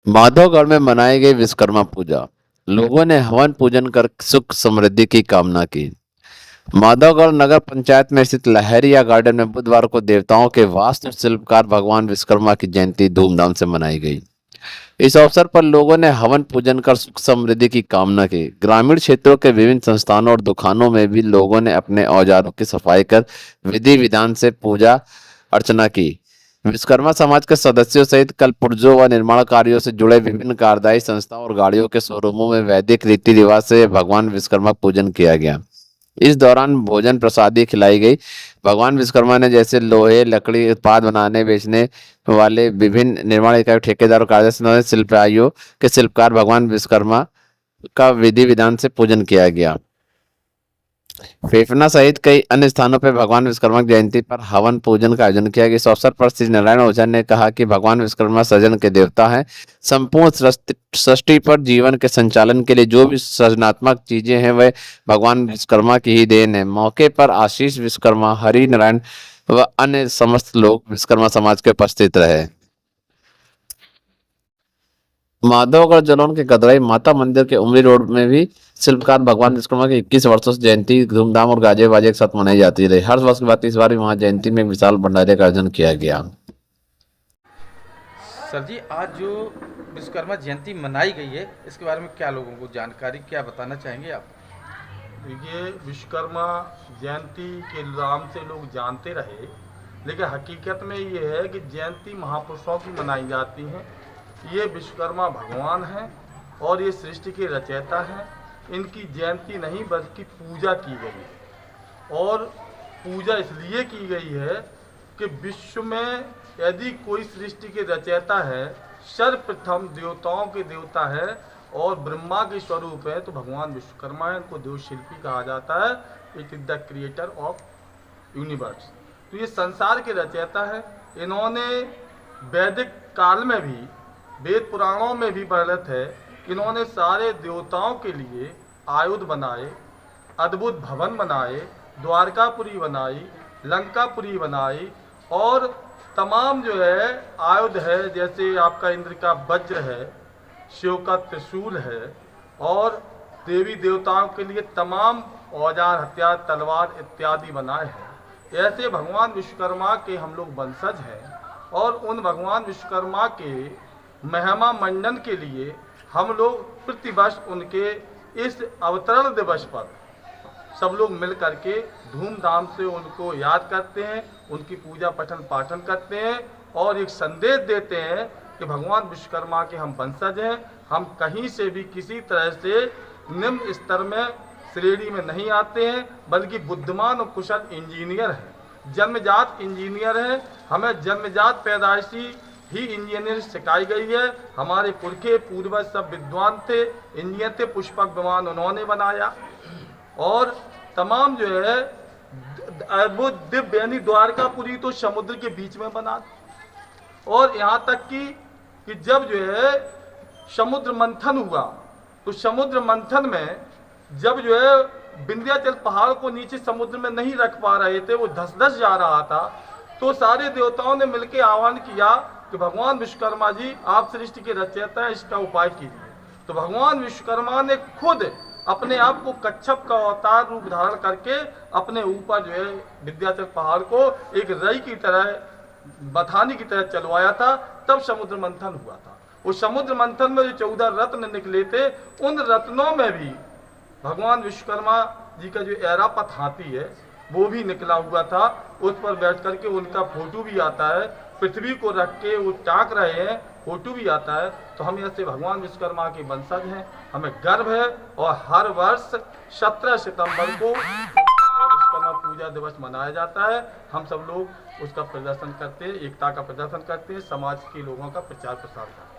माधवगढ़ में मनाई गई विश्वकर्मा पूजा। लोगों ने हवन पूजन कर सुख समृद्धि की कामना की। माधवगढ़ नगर पंचायत में स्थित लहरिया गार्डन में बुधवार को देवताओं के वास्तु शिल्पकार भगवान विश्वकर्मा की जयंती धूमधाम से मनाई गई। इस अवसर पर लोगों ने हवन पूजन कर सुख समृद्धि की कामना की। ग्रामीण क्षेत्रों के विभिन्न संस्थानों और दुकानों में भी लोगों ने अपने औजारों की सफाई कर विधि विधान से पूजा अर्चना की। विश्वकर्मा समाज के सदस्यों सहित कल पुर्जों व निर्माण कार्यों से जुड़े विभिन्न कार्यदायी संस्थाओं और गाड़ियों के शोरूमों में वैदिक रीति रिवाज से भगवान विश्वकर्मा पूजन किया गया। इस दौरान भोजन प्रसादी खिलाई गई। भगवान विश्वकर्मा ने जैसे लोहे लकड़ी उत्पाद बनाने बेचने वाले विभिन्न निर्माण इकाई ठेकेदार और कार्यस्थलों शिल्पियों के शिल्पकार भगवान विश्वकर्मा का विधि विधान से पूजन किया गया। फेफना सहित कई अन्य स्थानों पर भगवान विश्वकर्मा की जयंती पर हवन पूजन का आयोजन किया गया। इस अवसर पर श्री नारायण ओझा ने कहा कि भगवान विश्वकर्मा सृजन के देवता हैं। संपूर्ण सृष्टि पर जीवन के संचालन के लिए जो भी सृजनात्मक चीजें हैं वह भगवान विश्वकर्मा की ही देन है। मौके पर आशीष विश्वकर्मा, हरि नारायण व अन्य समस्त लोग विश्वकर्मा समाज के उपस्थित रहे। माधवगढ़ जलौन के गदराई माता मंदिर के उमरी रोड में भी शिल्पकार भगवान विश्वकर्मा की 21 वर्षों से जयंती धूमधाम और गाजे बाजे के साथ मनाई जाती रही। हर वर्ष की बात इस बार भी वहां जयंती में विशाल भंडारे का आयोजन किया गया। सर जी, आज जो विश्वकर्मा जयंती मनाई गई है, इसके बारे में क्या लोगों को जानकारी, क्या बताना चाहेंगे आप? देखिए, विश्वकर्मा जयंती के नाम से लोग जानते रहे, लेकिन हकीकत में ये है कि जयंती महापुरुषों की मनाई जाती है। ये विश्वकर्मा भगवान हैं और ये सृष्टि के रचयिता हैं। इनकी जयंती नहीं बल्कि पूजा की गई है, और पूजा इसलिए की गई है कि विश्व में यदि कोई सृष्टि के रचयिता है, सर्वप्रथम देवताओं के देवता है और ब्रह्मा के स्वरूप है, तो भगवान विश्वकर्मा है। इनको देव शिल्पी कहा जाता है। It is the creator of universe. तो ये संसार के रचयिता है। इन्होंने वैदिक काल में भी, वेद पुराणों में भी वर्णित है, इन्होंने सारे देवताओं के लिए आयुध बनाए, अद्भुत भवन बनाए, द्वारकापुरी बनाई, लंकापुरी बनाई, और तमाम जो है आयुध है, जैसे आपका इंद्र का वज्र है, शिव का त्रिशूल है, और देवी देवताओं के लिए तमाम औजार, हथियार, तलवार इत्यादि बनाए हैं। ऐसे भगवान विश्वकर्मा के हम लोग वंशज हैं, और उन भगवान विश्वकर्मा के महिमा मंडन के लिए हम लोग प्रतिवर्ष उनके इस अवतरण दिवस पर सब लोग मिल करके धूमधाम से उनको याद करते हैं, उनकी पूजा पठन पाठन करते हैं, और एक संदेश देते हैं कि भगवान विश्वकर्मा के हम वंशज हैं। हम कहीं से भी किसी तरह से निम्न स्तर में श्रेणी में नहीं आते हैं, बल्कि बुद्धिमान और कुशल इंजीनियर हैं, जन्मजात इंजीनियर हैं। हमें जन्मजात पैदाइशी ही इंजीनियरिंग सिखाई गई है। हमारे पुरखे पूर्वज सब विद्वान थे, इंजीनियर थे। पुष्पक विमान उन्होंने बनाया, और तमाम जो है अद्भुत दिव्य, यानी द्वारकापुरी तो समुद्र के बीच में बना, और यहाँ तक कि जब जो है समुद्र मंथन हुआ, तो समुद्र मंथन में जब जो है विंध्याचल पहाड़ को नीचे समुद्र में नहीं रख पा रहे थे, वो धस धस जा रहा था, तो सारे देवताओं ने मिलकर आह्वान किया कि भगवान विश्वकर्मा जी, आप सृष्टि के रचयिता हैं, इसका उपाय कीजिए। तो भगवान विश्वकर्मा ने खुद अपने आप को कच्छप का अवतार रूप धारण करके अपने ऊपर जो है विंध्याचल पहाड़ को एक रई की तरह, बथानी की तरह चलवाया था। तब समुद्र मंथन हुआ था। उस समुद्र मंथन में जो 14 रत्न निकले थे, उन रत्नों में भी भगवान विश्वकर्मा जी का जो ऐरापत हाथी है वो भी निकला हुआ था। उस पर बैठ करके उनका फोटो भी आता है, पृथ्वी को रख के वो टाँक रहे हैं, फोटो भी आता है। तो हम ऐसे भगवान विश्वकर्मा के वंशज हैं, हमें गर्व है, और हर वर्ष 17 सितंबर को विश्वकर्मा पूजा दिवस मनाया जाता है। हम सब लोग उसका प्रदर्शन करते हैं, एकता का प्रदर्शन करते हैं, समाज के लोगों का प्रचार प्रसार करते हैं।